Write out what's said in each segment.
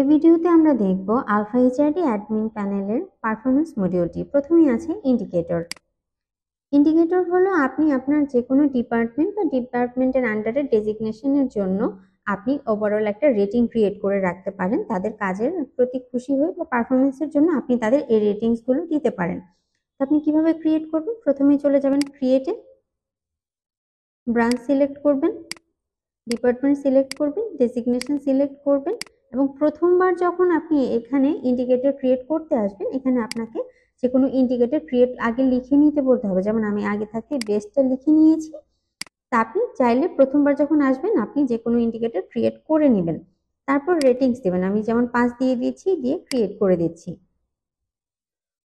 এই ভিডিওতে আমরা দেখব আলফা এইচআরডি অ্যাডমিন প্যানেলের পারফরম্যান্স মডিউলটি। প্রথমেই আছে ইন্ডিকেটর। ইন্ডিকেটর হলো আপনি আপনার যে কোনো ডিপার্টমেন্ট বা ডিপার্টমেন্টের আন্ডারে ডেজিগনেশনের জন্য আপনি ওভারঅল একটা রেটিং ক্রিয়েট করে রাখতে পারেন। তাদের কাজের প্রতি খুশি হয়ে বা পারফরমেন্সের জন্য আপনি তাদের এই রেটিংসগুলো দিতে পারেন। আপনি কিভাবে ক্রিয়েট করবেন? প্রথমেই চলে যাবেন ক্রিয়েটে, ব্রাঞ্চ সিলেক্ট করবেন, ডিপার্টমেন্ট সিলেক্ট করবেন, ডেজিগনেশন সিলেক্ট করবেন এবং প্রথমবার যখন আপনি এখানে ইন্ডিকেটর ক্রিয়েট করতে আসবেন, এখানে আপনাকে যে কোনো ইন্ডিকেটর ক্রিয়েট আগে লিখে নিতে বলতে হবে। যেমন আমি আগে থাকতে বেসটা লিখে নিয়েছি, তা আপনি চাইলে প্রথমবার যখন আসবেন আপনি যে কোনো ইন্ডিকেটর ক্রিয়েট করে নেবেন, তারপর রেটিংস দেবেন। আমি যেমন 5 দিয়ে দিয়েছি, দিয়ে ক্রিয়েট করে দিচ্ছি।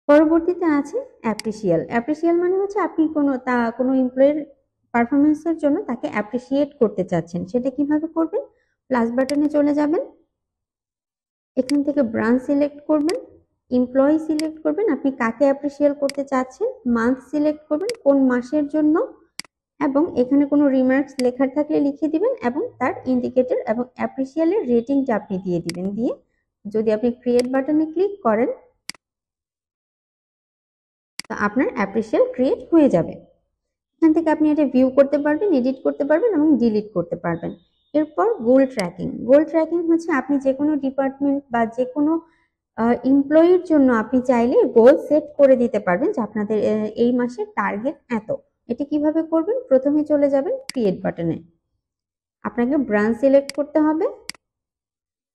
পরবর্তীতে আছে অ্যাপ্রিসিয়াল। অ্যাপ্রিসিয়াল মানে হচ্ছে আপনি কোনো এমপ্লয়ের পারফরমেন্সের জন্য তাকে অ্যাপ্রিসিয়েট করতে চাচ্ছেন। সেটা কিভাবে করবেন? প্লাস বাটনে চলে যাবেন, এখান থেকে ব্রাঞ্চ সিলেক্ট করবেন, এমপ্লয়ি সিলেক্ট করবেন, আপনি কাকে অ্যাপ্রিসিয়েট করতে চাচ্ছেন, মান্থ সিলেক্ট করবেন কোন মাসের জন্য, এবং এখানে কোনো রিমার্কস লেখার থাকলে লিখে দিবেন এবং তার ইন্ডিকেটর এবং অ্যাপ্রিসিয়ালের রেটিংটা আপনি দিয়ে দিবেন। দিয়ে যদি আপনি ক্রিয়েট বাটনে ক্লিক করেন, তো আপনার অ্যাপ্রিসিয়াল ক্রিয়েট হয়ে যাবে। এখান থেকে আপনি এটা ভিউ করতে পারবেন, এডিট করতে পারবেন এবং ডিলিট করতে পারবেন। এরপর গোল ট্র্যাকিং। গোল ট্র্যাকিং হচ্ছে আপনি যে কোনো ডিপার্টমেন্ট বা যে কোনো এমপ্লয়ির জন্য আপনি চাইলে গোল সেট করে দিতে পারবেন যে আপনাদের এই মাসের টার্গেট এত। এটা কিভাবে করবেন? প্রথমে চলে যাবেন ক্রিয়েট বাটনে, আপনাকে ব্রাঞ্চ সিলেক্ট করতে হবে,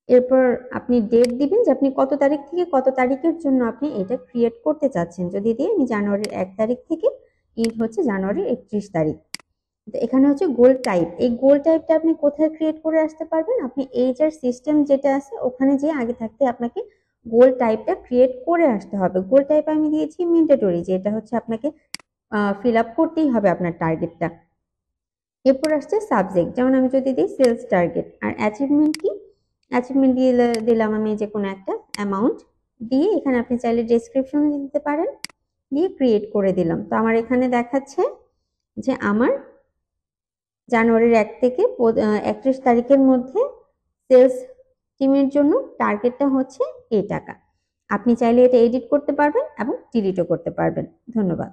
এরপর আপনি ডেট দিবেন যে আপনি কত তারিখ থেকে কত তারিখের জন্য আপনি এটা ক্রিয়েট করতে চাচ্ছেন। যদি দিয়ে আমি জানুয়ারির 1 তারিখ থেকে, ইন্ড হচ্ছে জানুয়ারির 31 তারিখ। তো এখানে হচ্ছে গোল টাইপ। এই গোল টাইপটা আপনি কোথায় ক্রিয়েট করে আসতে পারবেন? আপনি এইচআর সিস্টেম যেটা আছে ওখানে যে আগে থাকতে আপনাকে গোল টাইপটা ক্রিয়েট করে আসতে হবে। গোল টাইপ আমি দিয়েছি ম্যান্ডেটরি, যেটা হচ্ছে আপনাকে ফিল আপ করতেই হবে আপনার টার্গেটটা। এরপর আসছে সাবজেক্ট, যেমন আমি যদি দিই সেলস টার্গেট। আর অ্যাচিভমেন্ট কি? অ্যাচিভমেন্ট দিয়ে দিলাম আমি যে কোনো একটা অ্যামাউন্ট। দিয়ে এখানে আপনি চাইলে ডেসক্রিপশন দিতে পারেন, দিয়ে ক্রিয়েট করে দিলাম। তো আমার এখানে দেখাচ্ছে যে আমার জানুয়ারির 1 থেকে 31 তারিখের মধ্যে সেলস টিমের জন্য টার্গেটটা হচ্ছে এই টাকা। আপনি চাইলে এটা এডিট করতে পারবেন এবং ডিলিটও করতে পারবেন। ধন্যবাদ।